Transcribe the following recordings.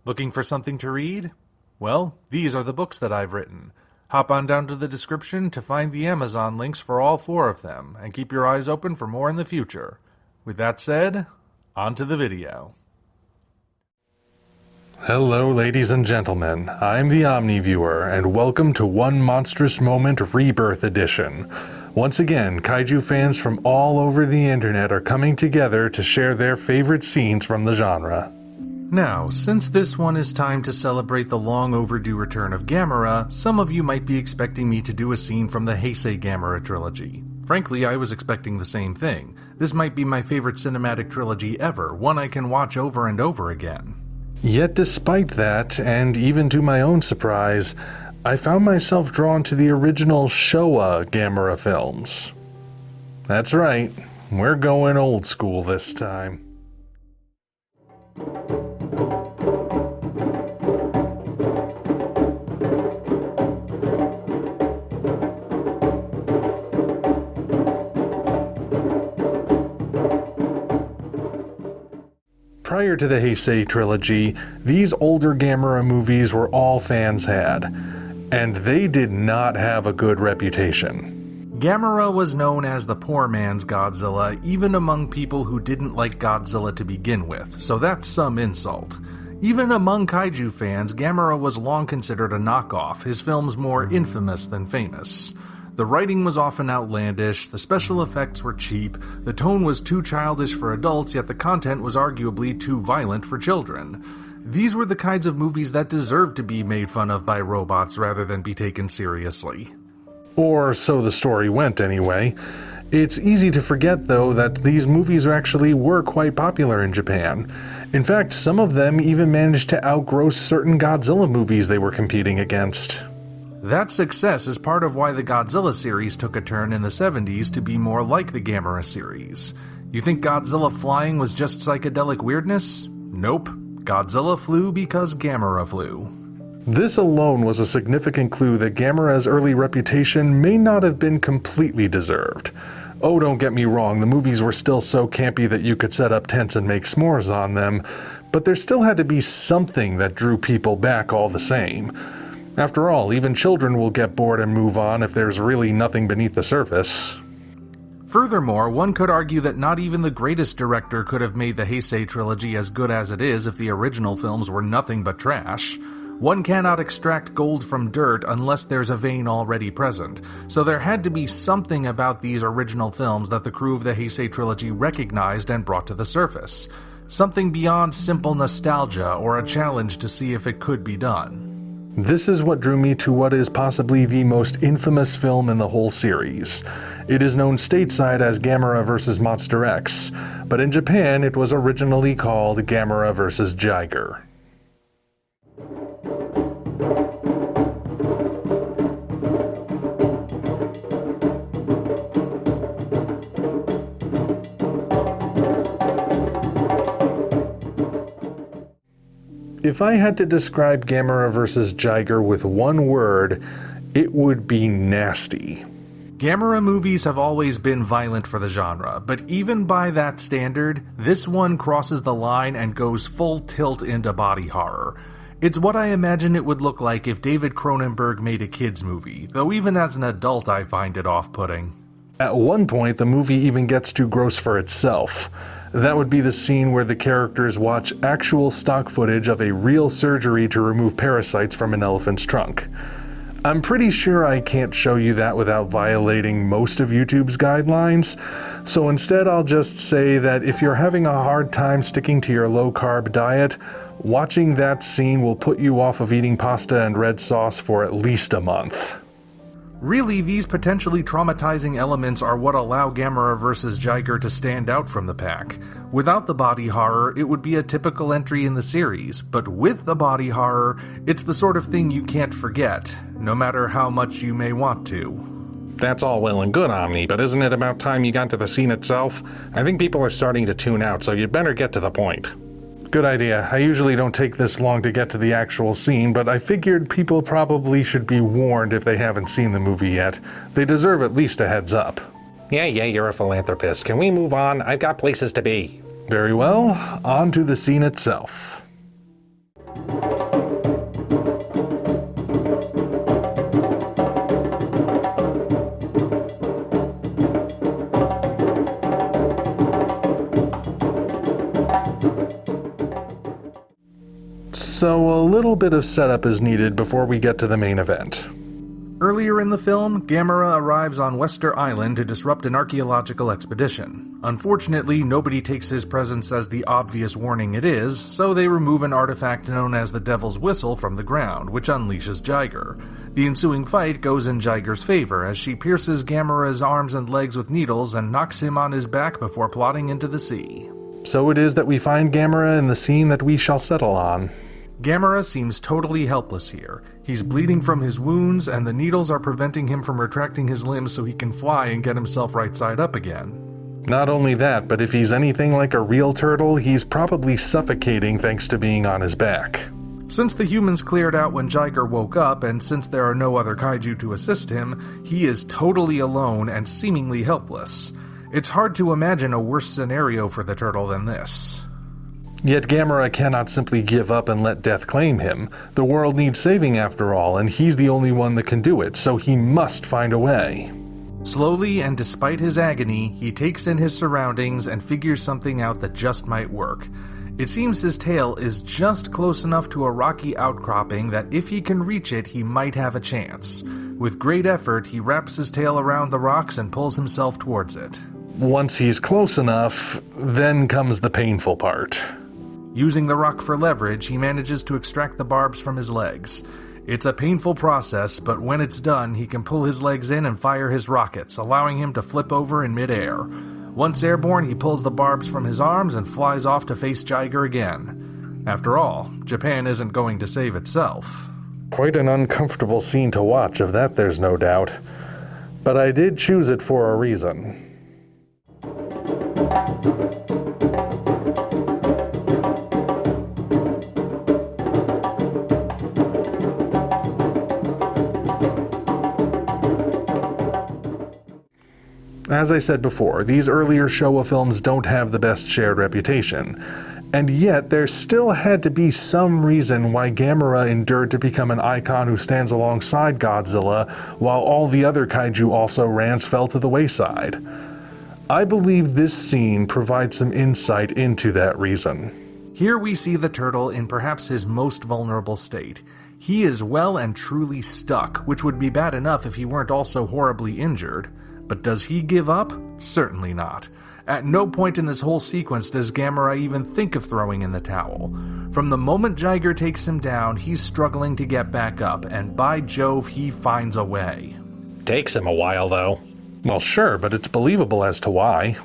Looking for something to read? Well, these are the books that I've written. Hop on down to the description to find the Amazon links for all 4 of them, and keep your eyes open for more in the future. With that said, on to the video. Hello ladies and gentlemen, I'm the Omni viewer, and welcome to One Monstrous Moment Rebirth Edition. Once again, kaiju fans from all over the internet are coming together to share their favorite scenes from the genre. Now, since this one is timed to celebrate the long overdue return of Gamera, some of you might be expecting me to do a scene from the Heisei Gamera trilogy. Frankly, I was expecting the same thing. This might be my favorite cinematic trilogy ever, one I can watch over and over again. Yet despite that, and even to my own surprise, I found myself drawn to the original Showa Gamera films. That's right, we're going old school this time. Prior to the Heisei trilogy, these older Gamera movies were all fans had, and they did not have a good reputation. Gamera was known as the poor man's Godzilla even among people who didn't like Godzilla to begin with, so that's some insult. Even among kaiju fans, Gamera was long considered a knockoff, his films more infamous than famous. The writing was often outlandish, the special effects were cheap, the tone was too childish for adults, yet the content was arguably too violent for children. These were the kinds of movies that deserved to be made fun of by robots rather than be taken seriously. Or so the story went anyway. It's easy to forget though that these movies actually were quite popular in Japan. In fact, some of them even managed to outgross certain Godzilla movies they were competing against. That success is part of why the Godzilla series took a turn in the 70s to be more like the Gamera series. You think Godzilla flying was just psychedelic weirdness? Nope. Godzilla flew because Gamera flew. This alone was a significant clue that Gamera's early reputation may not have been completely deserved. Oh, don't get me wrong, the movies were still so campy that you could set up tents and make s'mores on them, but there still had to be something that drew people back all the same. After all, even children will get bored and move on if there's really nothing beneath the surface. Furthermore, one could argue that not even the greatest director could have made the Heisei trilogy as good as it is if the original films were nothing but trash. One cannot extract gold from dirt unless there's a vein already present, so there had to be something about these original films that the crew of the Heisei trilogy recognized and brought to the surface. Something beyond simple nostalgia or a challenge to see if it could be done. This is what drew me to what is possibly the most infamous film in the whole series. It is known stateside as Gamera vs. Monster X, but in Japan it was originally called Gamera vs. Jigger. If I had to describe Gamera vs. Jigger with one word, it would be nasty. Gamera movies have always been violent for the genre, but even by that standard, this one crosses the line and goes full tilt into body horror. It's what I imagine it would look like if David Cronenberg made a kids movie, though even as an adult I find it off-putting. At one point, the movie even gets too gross for itself. That would be the scene where the characters watch actual stock footage of a real surgery to remove parasites from an elephant's trunk. I'm pretty sure I can't show you that without violating most of YouTube's guidelines, so instead I'll just say that if you're having a hard time sticking to your low-carb diet, watching that scene will put you off of eating pasta and red sauce for at least a month. Really, these potentially traumatizing elements are what allow Gamera vs. Jigger to stand out from the pack. Without the body horror, it would be a typical entry in the series, but with the body horror, it's the sort of thing you can't forget, no matter how much you may want to. That's all well and good, Omni, but isn't it about time you got to the scene itself? I think people are starting to tune out, so you'd better get to the point. Good idea. I usually don't take this long to get to the actual scene, but I figured people probably should be warned if they haven't seen the movie yet. They deserve at least a heads up. Yeah, you're a philanthropist. Can we move on? I've got places to be. Very well, on to the scene itself. So a little bit of setup is needed before we get to the main event. Earlier in the film, Gamera arrives on Wester Island to disrupt an archaeological expedition. Unfortunately, nobody takes his presence as the obvious warning it is, so they remove an artifact known as the Devil's Whistle from the ground, which unleashes Jigger. The ensuing fight goes in Jigger's favor as she pierces Gamera's arms and legs with needles and knocks him on his back before plodding into the sea. So it is that we find Gamera in the scene that we shall settle on. Gamera seems totally helpless here. He's bleeding from his wounds, and the needles are preventing him from retracting his limbs so he can fly and get himself right side up again. Not only that, but if he's anything like a real turtle, he's probably suffocating thanks to being on his back. Since the humans cleared out when Jigger woke up, and since there are no other kaiju to assist him, he is totally alone and seemingly helpless. It's hard to imagine a worse scenario for the turtle than this. Yet Gamera cannot simply give up and let death claim him. The world needs saving after all, and he's the only one that can do it, so he must find a way. Slowly, and despite his agony, he takes in his surroundings and figures something out that just might work. It seems his tail is just close enough to a rocky outcropping that if he can reach it, he might have a chance. With great effort, he wraps his tail around the rocks and pulls himself towards it. Once he's close enough, then comes the painful part. Using the rock for leverage, he manages to extract the barbs from his legs. It's a painful process, but when it's done, he can pull his legs in and fire his rockets, allowing him to flip over in midair. Once airborne, he pulls the barbs from his arms and flies off to face Jigger again. After all, Japan isn't going to save itself. Quite an uncomfortable scene to watch, of that there's no doubt. But I did choose it for a reason. As I said before, these earlier Showa films don't have the best shared reputation, and yet there still had to be some reason why Gamera endured to become an icon who stands alongside Godzilla, while all the other kaiju also-rans fell to the wayside. I believe this scene provides some insight into that reason. Here we see the turtle in perhaps his most vulnerable state. He is well and truly stuck, which would be bad enough if he weren't also horribly injured. But does he give up? Certainly not. At no point in this whole sequence does Gamera even think of throwing in the towel. From the moment Jigger takes him down, he's struggling to get back up, and by Jove, he finds a way. Takes him a while, though. Well, sure, but it's believable as to why.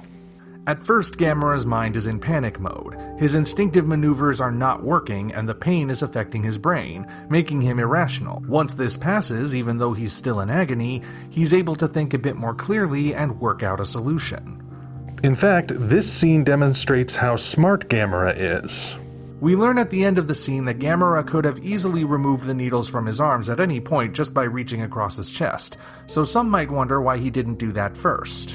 At first, Gamera's mind is in panic mode. His instinctive maneuvers are not working, and the pain is affecting his brain, making him irrational. Once this passes, even though he's still in agony, he's able to think a bit more clearly and work out a solution. In fact, this scene demonstrates how smart Gamera is. We learn at the end of the scene that Gamera could have easily removed the needles from his arms at any point just by reaching across his chest, so some might wonder why he didn't do that first.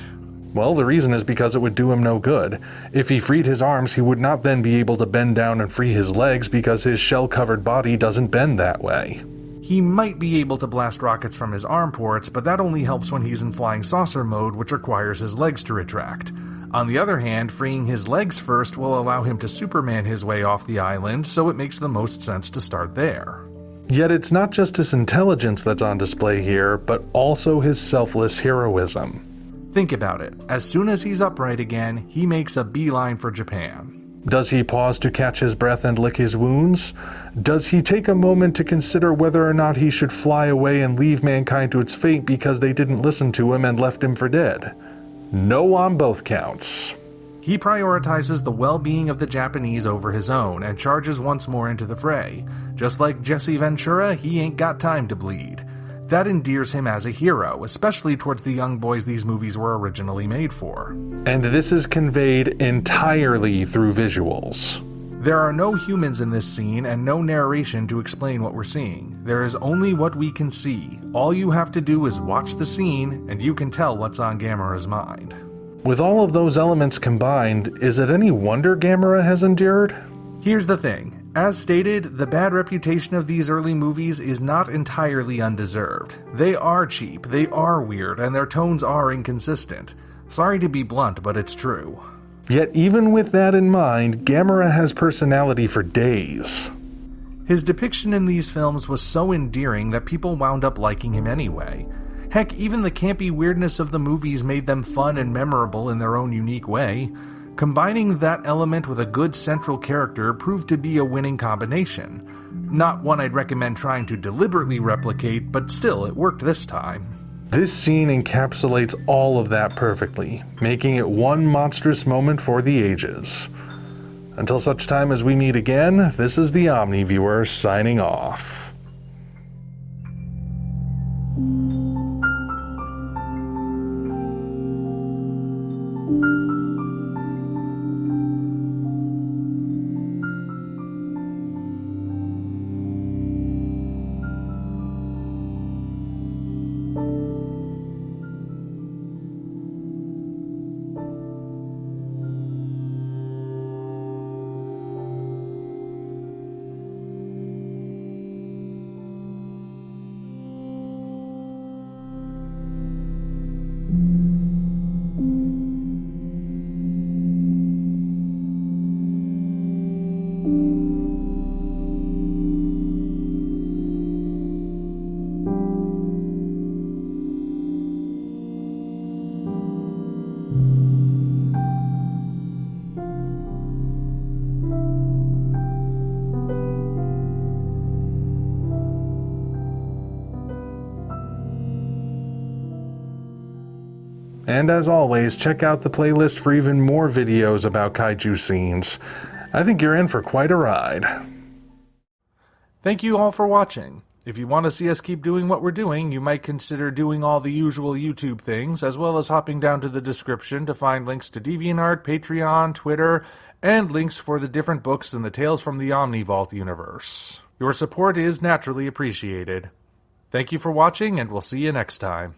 Well, the reason is because it would do him no good. If he freed his arms, he would not then be able to bend down and free his legs because his shell-covered body doesn't bend that way. He might be able to blast rockets from his arm ports, but that only helps when he's in flying saucer mode, which requires his legs to retract. On the other hand, freeing his legs first will allow him to Superman his way off the island, so it makes the most sense to start there. Yet it's not just his intelligence that's on display here, but also his selfless heroism. Think about it. As soon as he's upright again, he makes a beeline for Japan. Does he pause to catch his breath and lick his wounds? Does he take a moment to consider whether or not he should fly away and leave mankind to its fate because they didn't listen to him and left him for dead? No on both counts. He prioritizes the well-being of the Japanese over his own and charges once more into the fray. Just like Jesse Ventura, he ain't got time to bleed. That endears him as a hero, especially towards the young boys these movies were originally made for. And this is conveyed entirely through visuals. There are no humans in this scene and no narration to explain what we're seeing. There is only what we can see. All you have to do is watch the scene, and you can tell what's on Gamera's mind. With all of those elements combined, is it any wonder Gamera has endured? Here's the thing. As stated, the bad reputation of these early movies is not entirely undeserved. They are cheap, they are weird, and their tones are inconsistent. Sorry to be blunt, but it's true. Yet even with that in mind, Gamera has personality for days. His depiction in these films was so endearing that people wound up liking him anyway. Heck, even the campy weirdness of the movies made them fun and memorable in their own unique way. Combining that element with a good central character proved to be a winning combination. Not one I'd recommend trying to deliberately replicate, but still, it worked this time. This scene encapsulates all of that perfectly, making it one monstrous moment for the ages. Until such time as we meet again, this is the Omni Viewer signing off. And as always, check out the playlist for even more videos about kaiju scenes. I think you're in for quite a ride. Thank you all for watching. If you want to see us keep doing what we're doing, you might consider doing all the usual YouTube things, as well as hopping down to the description to find links to DeviantArt, Patreon, Twitter, and links for the different books in the Tales from the Omni Vault universe. Your support is naturally appreciated. Thank you for watching, and we'll see you next time.